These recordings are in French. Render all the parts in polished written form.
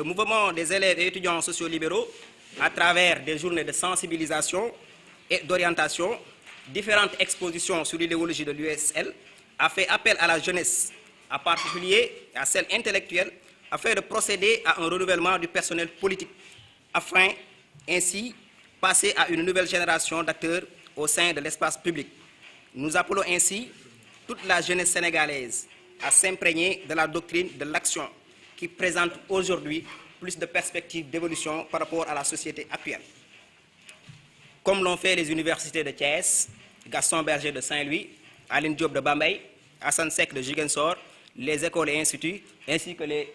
le mouvement des élèves et étudiants sociolibéraux, à travers des journées de sensibilisation et d'orientation, différentes expositions sur l'idéologie de l'USL, a fait appel à la jeunesse, en particulier à celle intellectuelle, afin de procéder à un renouvellement du personnel politique, afin ainsi passer à une nouvelle génération d'acteurs au sein de l'espace public. Nous appelons ainsi toute la jeunesse sénégalaise à s'imprégner de la doctrine de l'action qui présente aujourd'hui plus de perspectives d'évolution par rapport à la société actuelle. Comme l'ont fait les universités de Thiès, Gaston Berger de Saint-Louis, Aline Diop de Bambey, Hassan Sek de Ziguinchor, les écoles et instituts, ainsi que les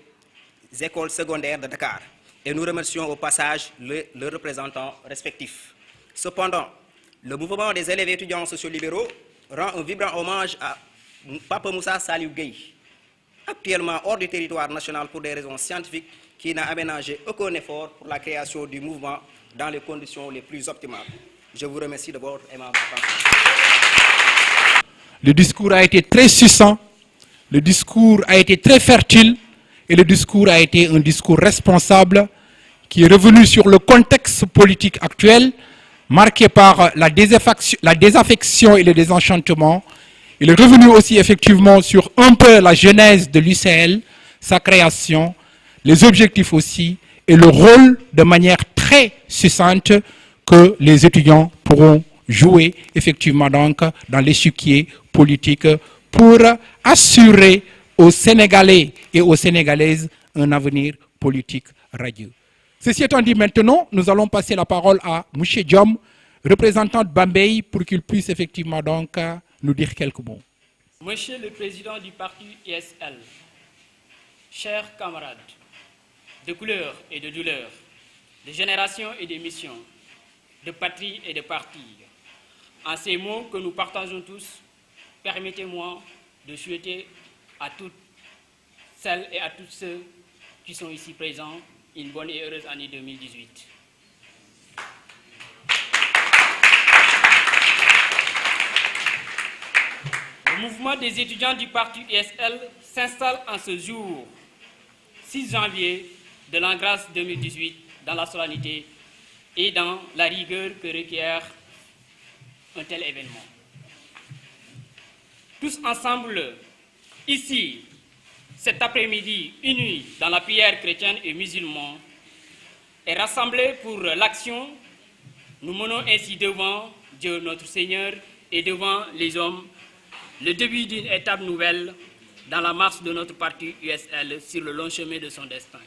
écoles secondaires de Dakar. Et nous remercions au passage leurs représentants respectifs. Cependant, le mouvement des élèves et étudiants sociolibéraux rend un vibrant hommage à Papa Moussa Saliou Gueye, actuellement hors du territoire national pour des raisons scientifiques, qui n'a aménagé aucun effort pour la création du mouvement dans les conditions les plus optimales. Je vous remercie de votre aimable attention. Le discours a été très succinct, le discours a été très fertile et le discours a été un discours responsable qui est revenu sur le contexte politique actuel marqué par la désaffection et le désenchantement. Il est revenu aussi effectivement sur un peu la genèse de l'UCL, sa création, les objectifs aussi et le rôle de manière très succincte que les étudiants pourront jouer effectivement donc dans l'échiquier politique pour assurer aux Sénégalais et aux Sénégalaises un avenir politique radieux. Ceci étant dit, maintenant, nous allons passer la parole à M. Diom, représentant de Bambey, pour qu'il puisse effectivement donc nous dire quelques mots. Monsieur le Président du parti ISL, chers camarades, de couleur et de douleur, de génération et de mission, de patrie et de parti, en ces mots que nous partageons tous, permettez-moi de souhaiter à toutes celles et à tous ceux qui sont ici présents une bonne et heureuse année 2018. Le mouvement des étudiants du parti ISL s'installe en ce jour, 6 janvier de l'an grâce 2018, dans la solennité et dans la rigueur que requiert un tel événement. Tous ensemble, ici, cet après-midi, unis dans la prière chrétienne et musulmane, et rassemblés pour l'action, nous menons ainsi devant Dieu notre Seigneur et devant les hommes le début d'une étape nouvelle dans la marche de notre parti USL sur le long chemin de son destin.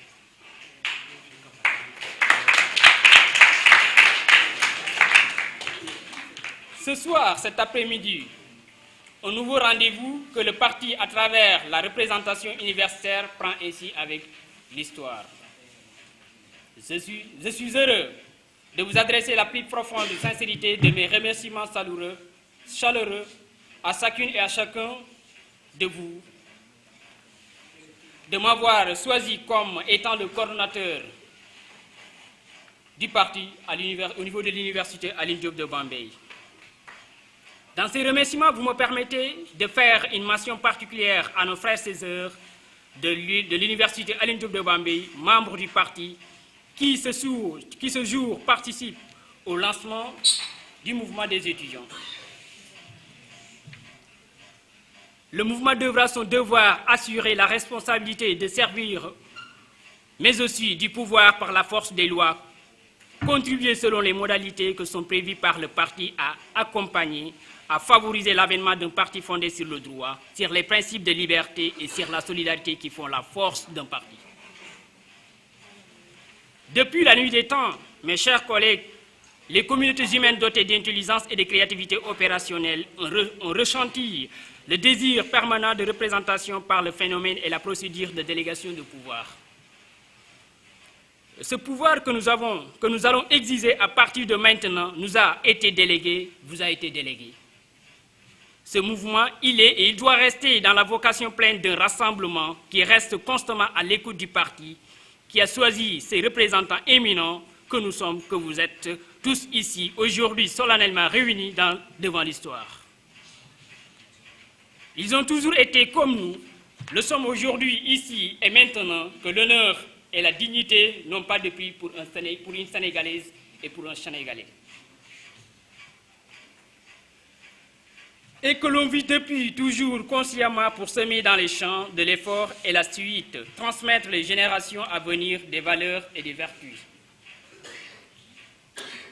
Ce soir, cet après-midi, un nouveau rendez-vous que le parti, à travers la représentation universitaire, prend ainsi avec l'histoire. Je suis heureux de vous adresser la plus profonde sincérité de mes remerciements chaleureux à chacune et à chacun de vous de m'avoir choisi comme étant le coordonnateur du parti au niveau de l'université Aline Diop de Bambey. Dans ces remerciements, vous me permettez de faire une mention particulière à nos frères et sœurs de l'université Aline Diop de Bambey, membres du parti, qui ce jour participent au lancement du mouvement des étudiants. Le mouvement devra son devoir assurer la responsabilité de servir, mais aussi du pouvoir par la force des lois, contribuer selon les modalités que sont prévues par le parti à accompagner, à favoriser l'avènement d'un parti fondé sur le droit, sur les principes de liberté et sur la solidarité qui font la force d'un parti. Depuis la nuit des temps, mes chers collègues, les communautés humaines dotées d'intelligence et de créativité opérationnelle ont ressenti le désir permanent de représentation par le phénomène et la procédure de délégation de pouvoir. Ce pouvoir que nous allons exercer à partir de maintenant nous a été délégué, vous a été délégué. Ce mouvement, il est et il doit rester dans la vocation pleine d'un rassemblement qui reste constamment à l'écoute du parti, qui a choisi ses représentants éminents que nous sommes, que vous êtes tous ici, aujourd'hui solennellement réunis devant l'histoire. Ils ont toujours été comme nous, le sommes aujourd'hui ici et maintenant que l'honneur et la dignité n'ont pas de prix pour une Sénégalaise et pour un Sénégalais. Et que l'on vit depuis toujours consciemment pour semer dans les champs de l'effort et la suite, transmettre les générations à venir des valeurs et des vertus.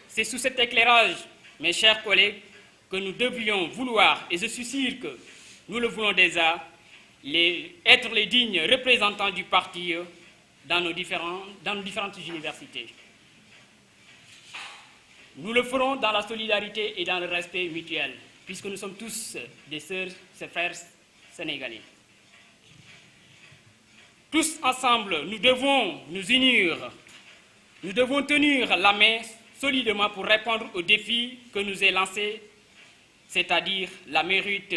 C'est sous cet éclairage, mes chers collègues, que nous devrions vouloir, et je suis sûr que nous le voulons déjà, être les dignes représentants du parti dans nos différentes universités. Nous le ferons dans la solidarité et dans le respect mutuel, puisque nous sommes tous des sœurs, des frères sénégalais. Tous ensemble, nous devons nous unir, nous devons tenir la main solidement pour répondre aux défis que nous est lancés, c'est-à-dire la mérite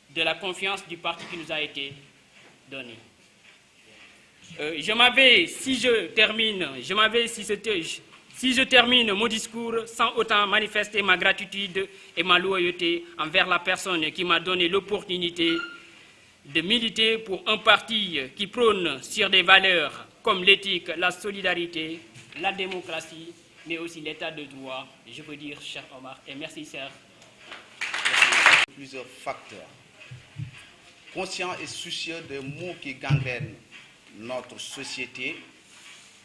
de la confiance du parti qui nous a été donné. Si je termine mon discours sans autant manifester ma gratitude et ma loyauté envers la personne qui m'a donné l'opportunité de militer pour un parti qui prône sur des valeurs comme l'éthique, la solidarité, la démocratie, mais aussi l'état de droit, je veux dire, cher Omar, et merci, cher. Plusieurs facteurs. Conscients et soucieux des maux qui gangrènent notre société,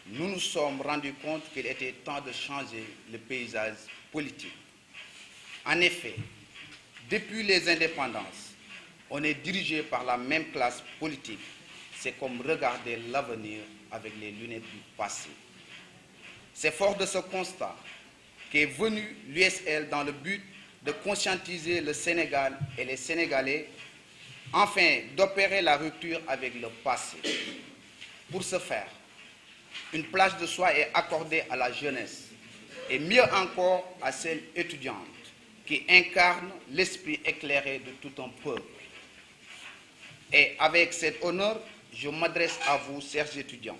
nous nous sommes rendus compte qu'il était temps de changer le paysage politique. En effet, depuis les indépendances, on est dirigé par la même classe politique. C'est comme regarder l'avenir avec les lunettes du passé. C'est fort de ce constat qu'est venu l'USL dans le but de conscientiser le Sénégal et les Sénégalais, afin d'opérer la rupture avec le passé. Pour ce faire, une place de choix est accordée à la jeunesse, et mieux encore à celle étudiante, qui incarne l'esprit éclairé de tout un peuple. Et avec cet honneur, je m'adresse à vous, chers étudiants.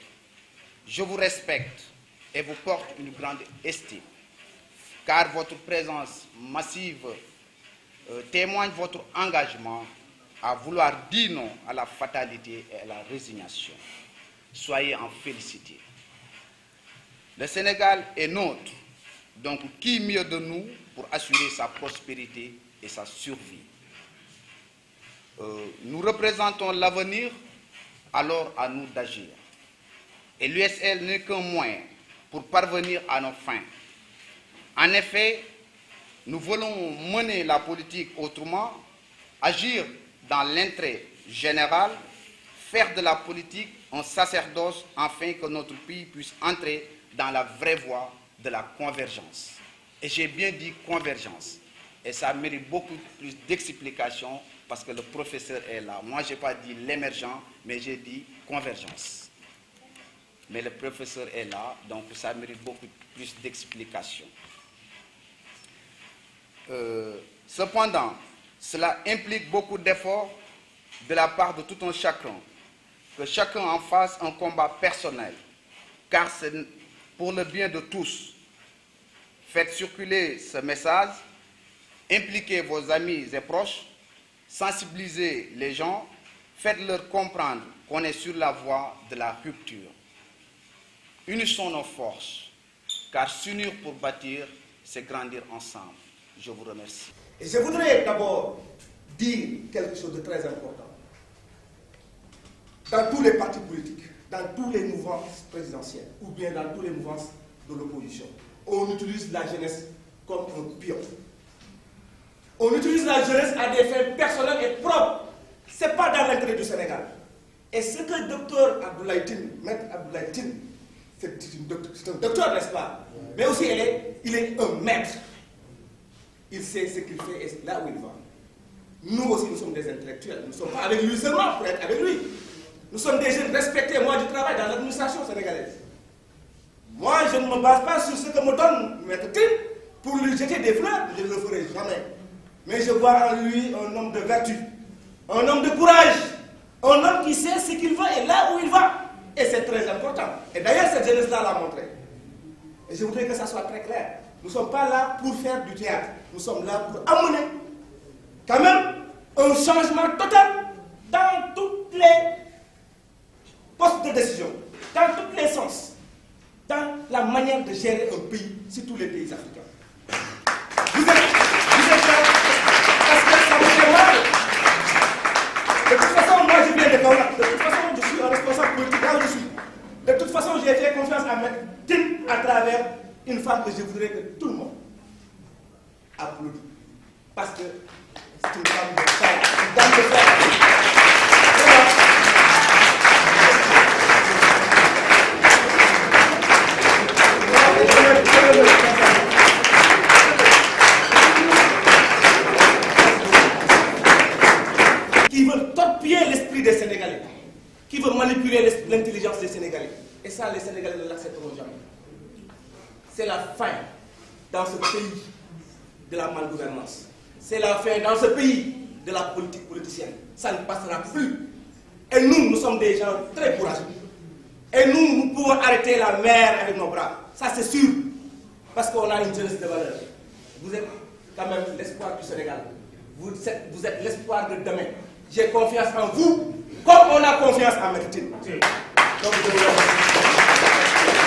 Je vous respecte et vous porte une grande estime, car votre présence massive témoigne votre engagement à vouloir dire non à la fatalité et à la résignation. Soyez en félicités. Le Sénégal est nôtre, donc qui mieux de nous pour assurer sa prospérité et sa survie? Nous représentons l'avenir, alors à nous d'agir. Et l'USL n'est qu'un moyen pour parvenir à nos fins. En effet, nous voulons mener la politique autrement, agir dans l'intérêt général, faire de la politique un sacerdoce afin que notre pays puisse entrer dans la vraie voie de la convergence. Et j'ai bien dit convergence. Et ça mérite beaucoup plus d'explications parce que le professeur est là. Moi, je n'ai pas dit l'émergent, mais j'ai dit convergence. Mais le professeur est là, donc ça mérite beaucoup plus d'explications. Cependant, cela implique beaucoup d'efforts de la part de tout un chacun, que chacun en fasse un combat personnel, car c'est pour le bien de tous. Faites circuler ce message, impliquez vos amis et proches, sensibilisez les gens, faites-leur comprendre qu'on est sur la voie de la rupture. Unissons nos forces, car s'unir pour bâtir, c'est grandir ensemble. Je vous remercie. Et je voudrais d'abord dire quelque chose de très important. Dans tous les partis politiques, dans toutes les mouvances présidentielles, ou bien dans toutes les mouvances de l'opposition, on utilise la jeunesse comme un pion. On utilise la jeunesse à des fins personnelles et propres. Ce n'est pas dans l'intérêt du Sénégal. Et ce que le docteur Abdoulaye Tine, maître Abdoulaye Tine, c'est un docteur, n'est-ce pas? Mais aussi, il est un maître. Il sait ce qu'il fait et là où il va. Nous aussi, nous sommes des intellectuels. Nous ne sommes pas avec lui seulement pour être avec lui. Nous sommes des jeunes respectés. Moi, je travaille dans l'administration sénégalaise. Moi, je ne me base pas sur ce que me donne Maître Tine pour lui jeter des fleurs. Je ne le ferai jamais. Mais je vois en lui un homme de vertu, un homme de courage, un homme qui sait ce qu'il veut et là où il va. Et c'est très important. Et d'ailleurs, cette jeunesse-là l'a montré. Et je voudrais que ça soit très clair. Nous ne sommes pas là pour faire du théâtre. Nous sommes là pour amener quand même un changement total dans toutes les postes de décision, dans toutes les gérer un pays sur tous les pays africains. Vous êtes là parce que ça vous fait mal. De toute façon, moi je viens de Kaolack. De toute façon, je suis un responsable politique là où je suis. De toute façon, j'ai fait confiance à Maître Tine à travers une femme que je voudrais que tout le monde applaudisse. Parce que c'est une femme de fer, une dame de fer. Qui veut torpiller l'esprit des Sénégalais, qui veut manipuler l'intelligence des Sénégalais. Et ça, les Sénégalais ne l'accepteront jamais. C'est la fin dans ce pays de la malgouvernance. C'est la fin dans ce pays de la politique politicienne. Ça ne passera plus. Et nous sommes des gens très courageux. Et nous pouvons arrêter la mer avec nos bras. Ça, c'est sûr. Parce qu'on a une jeunesse de valeur. Vous êtes quand même l'espoir du Sénégal. Vous êtes l'espoir de demain. J'ai confiance en vous, comme on a confiance en Maître Tine. Donc, je vous remercie.